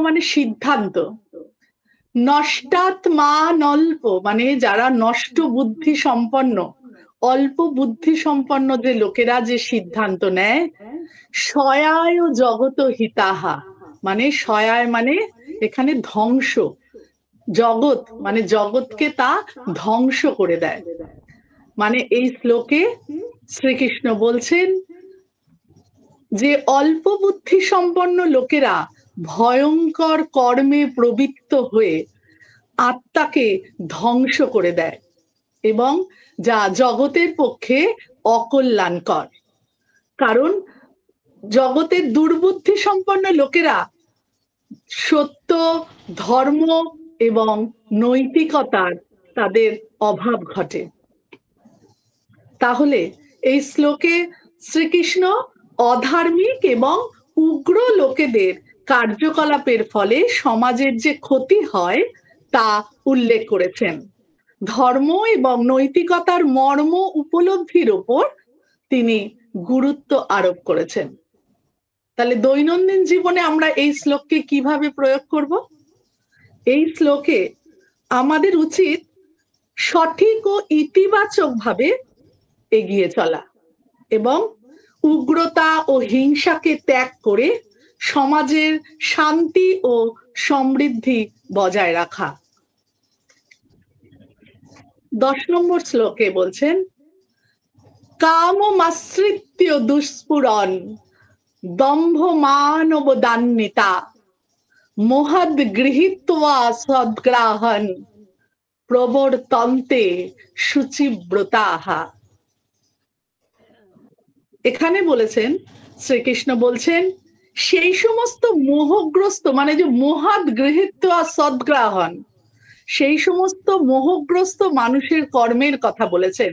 মানে সিদ্ধান্ত, নষ্টাত্মা নল্প মানে যারা নষ্ট বুদ্ধি সম্পন্ন, অল্প বুদ্ধি সম্পন্ন যে লোকেরা যে সিদ্ধান্ত নেয়, সয়ায় জগত হিতাহা মানে সয়ায় মানে এখানে ধ্বংস, জগৎ মানে জগৎকে তা ধ্বংস করে দেয়। মানে এই শ্লোকে শ্রীকৃষ্ণ বলছেন যে অল্প বুদ্ধি সম্পন্ন লোকেরা ভয়ঙ্কর কর্মে প্রবৃত্ত হয়ে আত্মাকে ধ্বংস করে দেয় এবং যা জগতের পক্ষে অকল্যাণকর। কারণ জগতের দুর্বুদ্ধি সম্পন্ন লোকেরা সত্য, ধর্ম এবং নৈতিকতার তাদের অভাব ঘটে। তাহলে এই শ্লোকে শ্রীকৃষ্ণ অধার্মিক এবং উগ্র লোকেদের কার্যকলাপের ফলে সমাজের যে ক্ষতি হয় তা উল্লেখ করেছেন। ধর্ম এবং নৈতিকতার মর্ম উপলব্ধির উপর তিনি গুরুত্ব আরোপ করেছেন। তাহলে দৈনন্দিন জীবনে আমরা এই শ্লোককে কিভাবে প্রয়োগ করব? এই শ্লোকে আমাদের উচিত সঠিক ও ইতিবাচক ভাবে এগিয়ে চলা এবং উগ্রতা ও হিংসাকে ত্যাগ করে সমাজের শান্তি ও সমৃদ্ধি বজায় রাখা। 10 নম্বর শ্লোকে বলছেন, কামমাশ্রিত্য দুষ্পুরন দম্ভ মানবদান্বিতা মোহাদ গৃহীত্বা সদ্গ্রাহন প্রবর্তন্তে শুচিব্রতাহা। এখানে বলেছেন, শ্রীকৃষ্ণ বলছেন সেই সমস্ত মোহগ্রস্ত মানে যে মোহাদ গৃহীত্বা সদ্গ্রাহন, সেই সমস্ত মোহগ্রস্ত মানুষের কর্মের কথা বলেছেন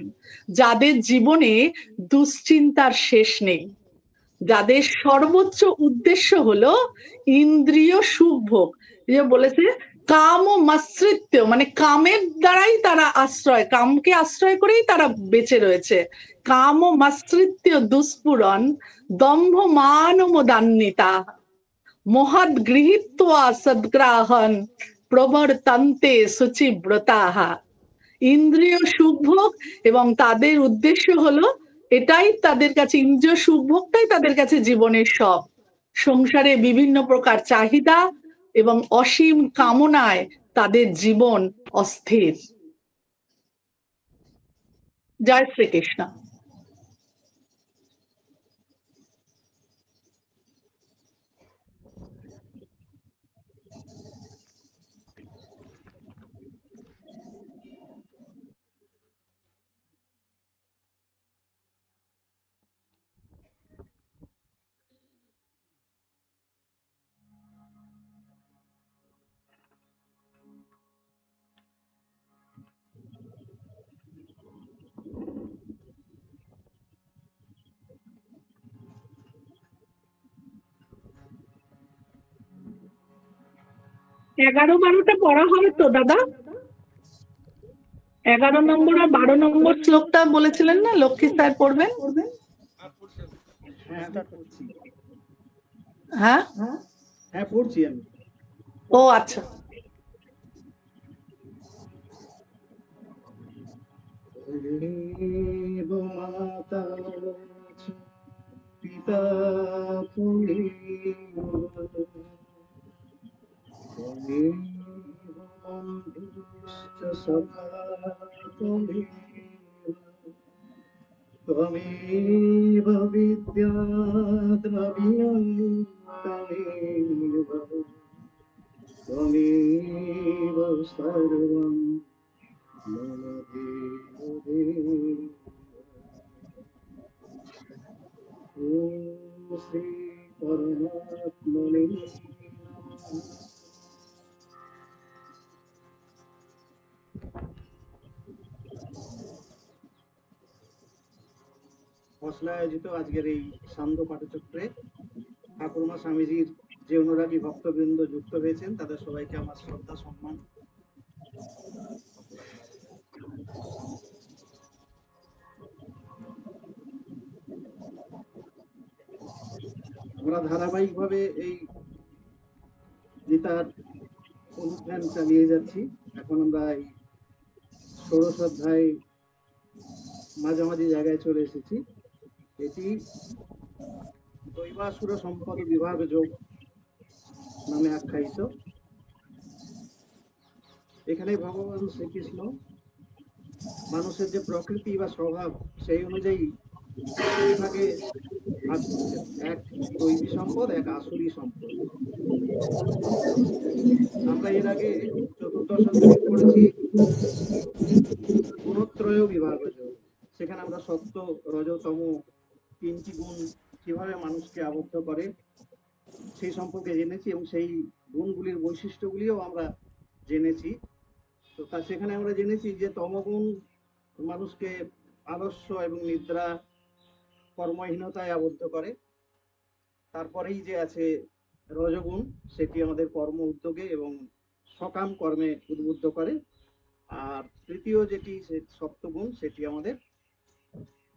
যাদের জীবনে দুশ্চিন্তার শেষ নেই, যাদের সর্বোচ্চ উদ্দেশ্য হলো ইন্দ্রিয় সুখভোগ। যে বলেছে কাম ও মাশ্রিত্য মানে কামের দ্বারাই তারা আশ্রয়, কামকে আশ্রয় করেই তারা বেঁচে রয়েছে। কাম ও মাশ্রিত্য দুষ্পুরন দম্ভ মানমদান্বিতা মহাদ গৃহীত্বা সদ্গ্রাহন প্রবর্তন্তে শুচিব্রতাহা। ইন্দ্রিয় সুখভোগ এবং তাদের উদ্দেশ্য হলো এটাই তাদের কাছে, ইন্দ্রিয় সুখভোগটাই তাদের কাছে জীবনের সব। সংসারে বিভিন্ন প্রকার চাহিদা এবং অসীম কামনায় তাদের জীবন অস্থির। জয় শ্রীকৃষ্ণ। এগারো 12টা পড়া হবে তো দাদা? 11 নম্বর আর 12 নম্বর শ্লোকটা বলেছিলেন না লক্ষ্মী স্যার পড়বেন? হ্যাঁ হ্যাঁ পড়ছি আমি। ও আচ্ছা। মাতা পিতা তুমেব বন্ধুশ্চ সখা ত্বমেব বিদ্যা দ্রবিণং ত্বমেব ত্বমেব সর্বং মম দেব ওম শ্রী পরমাত্মনে নমঃ। মশলা আয়োজিত আজকের এই সান্ধ্য পাঠচক্রে ঠাকুরমা স্বামীজির যে অনুরাগী ভক্তবৃন্দ যুক্ত হয়েছেন তাদের সবাইকে আমার শ্রদ্ধা সম্মান। আমরা ধারাবাহিকভাবে এই গীতার অনুধ্যান চালিয়ে যাচ্ছি। এখন আমরা এই ষোড়শ অধ্যায় মাঝামাঝি জায়গায় চলে এসেছি। এটি দৈবাসুর সম্পদ বিভাগ যোগ নামে আখ্যায়িত। এখানে ভগবান শ্রীকৃষ্ণ মানুষের যে প্রকৃতি বা স্বভাব সেই অনুযায়ী বিভাগে ভাগ করছেন, এক দৈবী সম্পদ, এক আসুরি সম্পদ। আমরা এর আগে চতুর্দশ অধ্যায়ে পড়েছি গুণত্রয় বিভাগ যোগ। সেখানে আমরা সত্য, রজ, তম তিনটি গুণ কিভাবে মানুষকে আবদ্ধ করে সেই সম্পর্কে জেনেছি এবং সেই গুণগুলির বৈশিষ্ট্যগুলিও আমরা জেনেছি। তো সেখানে আমরা জেনেছি যে তমগুণ মানুষকে আলস্য এবং নিদ্রা, কর্মহীনতায় আবদ্ধ করে। তারপরেই যে আছে রজগুণ, সেটি আমাদের কর্ম উদ্যোগে এবং সকাম কর্মে উদ্বুদ্ধ করে। আর তৃতীয় যেটি সপ্তগুণ, সেটি আমাদের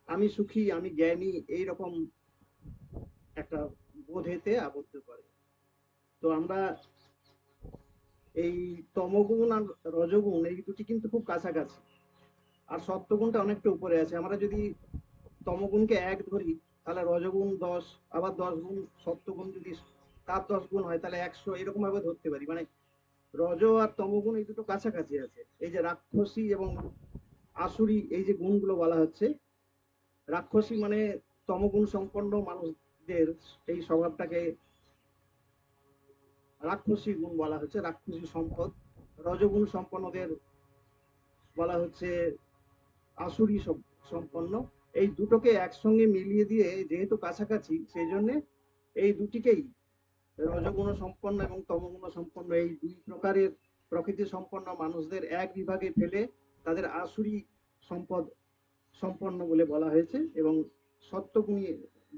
আমি সুখী, আমি জ্ঞানী এইরকম একটা বোধেতে আবদ্ধ করে। তো আমরা এই তমগুণ আর রজগুণ এই দুটি কিন্তু খুব কাছাকাছি, আর সত্যগুণটা অনেকটা উপরে আছে। আমরা যদি তমগুণকে 1 ধরি তাহলে রজগুণ 10, আবার 10 গুণ সত্যগুণ যদি তার 10 গুণ হয় তাহলে 100, এরকম ভাবে ধরতে পারি। মানে রজ আর তমগুণ এই দুটো কাছাকাছি আছে। এই যে রাক্ষসী এবং আসুরি এই যে গুণগুলো বলা হচ্ছে, রাক্ষসী মানে তমগুণ সম্পন্ন মানুষদের এই স্বভাবটাকে রাক্ষসী গুণ বলা হচ্ছে, রাক্ষসী সম্পদ। রজগুণ সম্পন্নদের বলা হচ্ছে আসুরি সম্পন্ন। এই দুটোকে একসঙ্গে মিলিয়ে দিয়ে যেহেতু কাছাকাছি, সেই জন্য এই দুটিকেই রজগুণ সম্পন্ন এবং তমগুণ সম্পন্ন এই দুই প্রকারের প্রকৃতি সম্পন্ন মানুষদের এক বিভাগে ফেলে তাদের আসুরি সম্পদ সম্পন্ন বলে বলা হয়েছে, এবং সত্যগুণী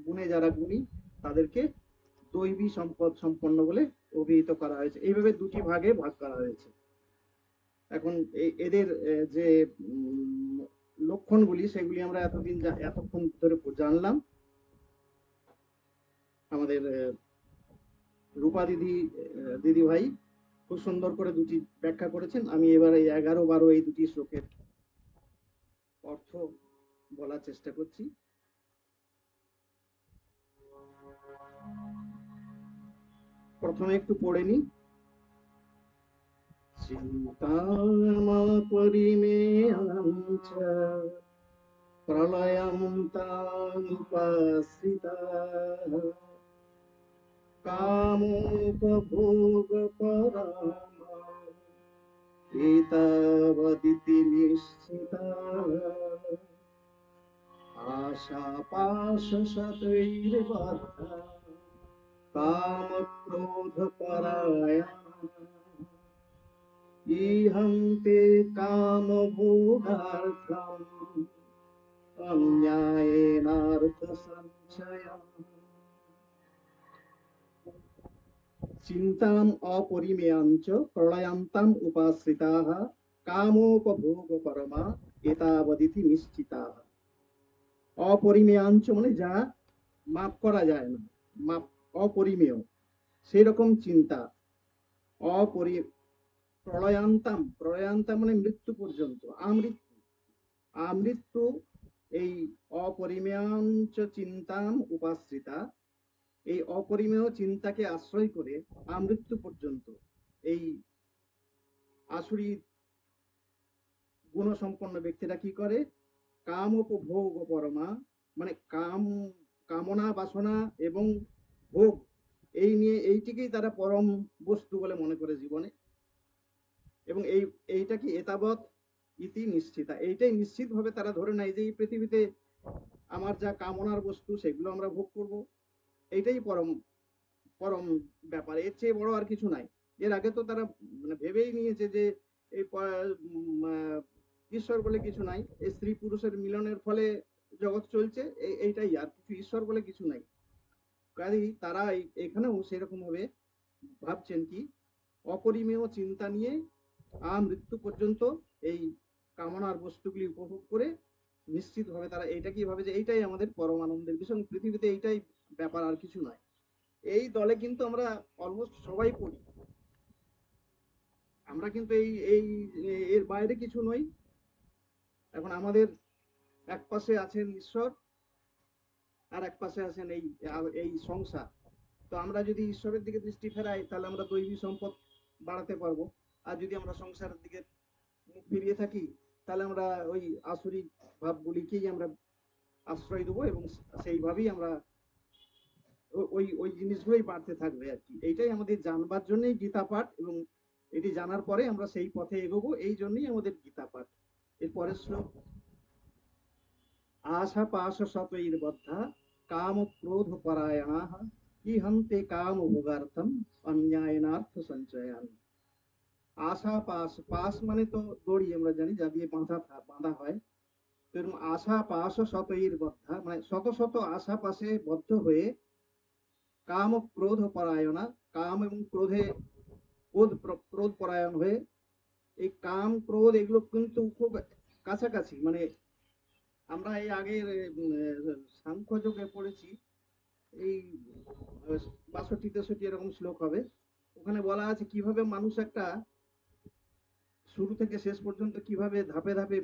গুণে যারা গুণী তাদেরকে দৈবী সম্পদ সম্পন্ন বলে অভিহিত করা হয়েছে। এইভাবে দুটি ভাগে ভাগ করা হয়েছে। এখন এদের যে লক্ষণগুলি সেগুলি আমরা এতক্ষণ ধরে জানলাম। আমাদের রূপা দিদি ভাই খুব সুন্দর করে দুটি ব্যাখ্যা করেছেন। আমি এবার এই 11, 12 এই দুটি শ্লোকের অর্থ বলার চেষ্টা করছি। প্রথমে একটু পড়ে নি। চিন্তামপরিমেয়াঞ্চ প্রলয়ং তানুপাশ্রিতাঃ কামোপভোগপরামা এতাবদিতি নিশ্চিতাঃ আশাপাশশতৈর্বদ্ধা কামক্রোধপরায়ণা ইহন্তে কামভোগার্থম অন্যায়েনার্থসঞ্চয়ঃ। চিন্তাম অপরিমেয়াঞ্চ প্রলয়ান্তাম উপাশ্রিতাঃ কামোপভোগপরমা এতাবদিতি নিশ্চিতাঃ। অপরিমেয়াঞ্চ মানে যা মাপ করা যায় না, মাপ অপরিমেয়, সেই রকম চিন্তা। প্রলয়ান্তাম, প্রলয়ান্তাম মানে মৃত্যু পর্যন্ত, আমৃত্যু, আমৃত্যু এই অপরিমেয়াঞ্চ চিন্তাম উপাশ্রিতা, এই অপরিমেয় চিন্তাকে আশ্রয় করে আমৃত্যু পর্যন্ত এই আসুরি গুণসম্পন্ন ব্যক্তিরা কি করে, কাম উপভোগ পরমা মানে কামনা বাসনা এবং ভোগ এই নিয়ে এইটিকেই তারা পরম বস্তু বলে মনে করে জীবনে, এবং এইটা কি এতাবৎ ইতি নিশ্চিতা, এইটাই নিশ্চিত ভাবে তারা ধরে নেয় যে এই পৃথিবীতে আমার যা কামনার বস্তু সেগুলো আমরা ভোগ করব, এইটাই পরম পরম ব্যাপার, এর চেয়ে বড় আর কিছু নাই। এর আগে তো তারা মানে ভেবেই নিয়েছে যে এই ঈশ্বর বলে কিছু নাই, এই স্ত্রী পুরুষের মিলনের ফলে জগৎ চলছে, এইটাই, আর কিছু ঈশ্বর বলে কিছু নাই। কাজেই তারা এখানেও সেরকম ভাবে ভাবছেন কি অপরিমেয় চিন্তা নিয়ে মৃত্যু পর্যন্ত এই কামনার বস্তুগুলি উপভোগ করে নিশ্চিত ভাবে তারা এইটা কি ভাবে যে এইটাই আমাদের পরম আনন্দের বিষয়, পৃথিবীতে এইটাই ব্যাপার আর কিছু নয়। এই দলে কিন্তু আমরা অলমোস্ট সবাই পড়ি, আমরা কিন্তু এই এই এর বাইরে কিছু নই। এখন আমাদের এক পাশে আছেন ঈশ্বর, আর এক পাশে আছেন এই সংসার। তো আমরা যদি ঈশ্বরের দিকে দৃষ্টি ফেরাই তাহলে আমরা দৈবী সম্পদ বাড়াতে পারবো। আর যদি আমরা সংসারের দিকে মুখ ফিরিয়ে থাকি তাহলে আমরা ওই আসরিক ভাবগুলিকেই আমরা আশ্রয় দেবো, এবং সেইভাবেই আমরা ওই ওই জিনিসগুলোই বাড়তে থাকবে আর কি। এইটাই আমাদের জানবার জন্যই গীতা পাঠ, এবং এটি জানার পরে আমরা সেই পথে এগোবো, এই জন্যই আমাদের গীতা পাঠ। এর পরের শ্লোক, আশা পাশ শতৈর্বদ্ধা কাম ক্রোধ পরায়ণাঃ ইহন্তে কাম ভোগার্থম অন্যায়নার্থ সঞ্চয়ান। আশা পাশ, পাশ মানে তো দড়ি, আমরা জানি যা দিয়ে বাঁধা হয়। তো এরকম আশা পাশ শতৈর্বদ্ধা মানে শত শত আশা পাশে বদ্ধ হয়ে, কাম ক্রোধ পরায়ণা, কাম এবং ক্রোধ পরায়ণ হয়ে। এই কাম ক্রোধ এগুলো কিন্তু খুব কাছাকাছি, মানে আমরা এই আগের সাংখ্য যোগে পড়েছি, এই 62-63 এরকম শ্লোক হবে। ওখানে বলা আছে কিভাবে মানুষ একটা শুরু থেকে শেষ পর্যন্ত কিভাবে ধাপে ধাপে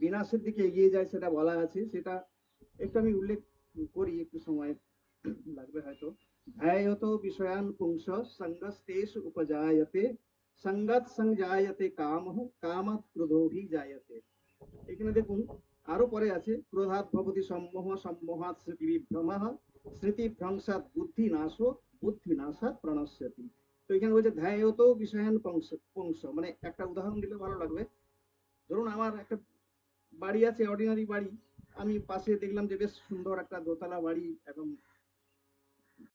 বিনাশের দিকে এগিয়ে যায়, সেটা বলা আছে। সেটা একটু আমি উল্লেখ করি, একটু সময় লাগবে হয়তো। ধ্যায়তো বিষয়ান পুংস সঙ্গস্তেষু উপজায়তে সঙ্গত সংজায়তে কামঃ কামাৎ ক্রোধোভি জায়তে। এখানে দেখুন আরো পরে আছে, ক্রোধাৎ ভবতি সম্মোহ সম্মোহাৎ স্মৃতি বিভ্রমঃ স্মৃতি ভ্রংসাৎ বুদ্ধি নাশো বুদ্ধি নাশাৎ প্রণশ্যতি। তো এখানে বলছে ধ্যায়তো বিষয়ান পুংস, মানে একটা উদাহরণ দিলে ভালো লাগবে। ধরুন আমার একটা বাড়ি আছে, অর্ডিনারি বাড়ি। আমি পাশে দেখলাম যে বেশ সুন্দর একটা দোতলা বাড়ি, একদম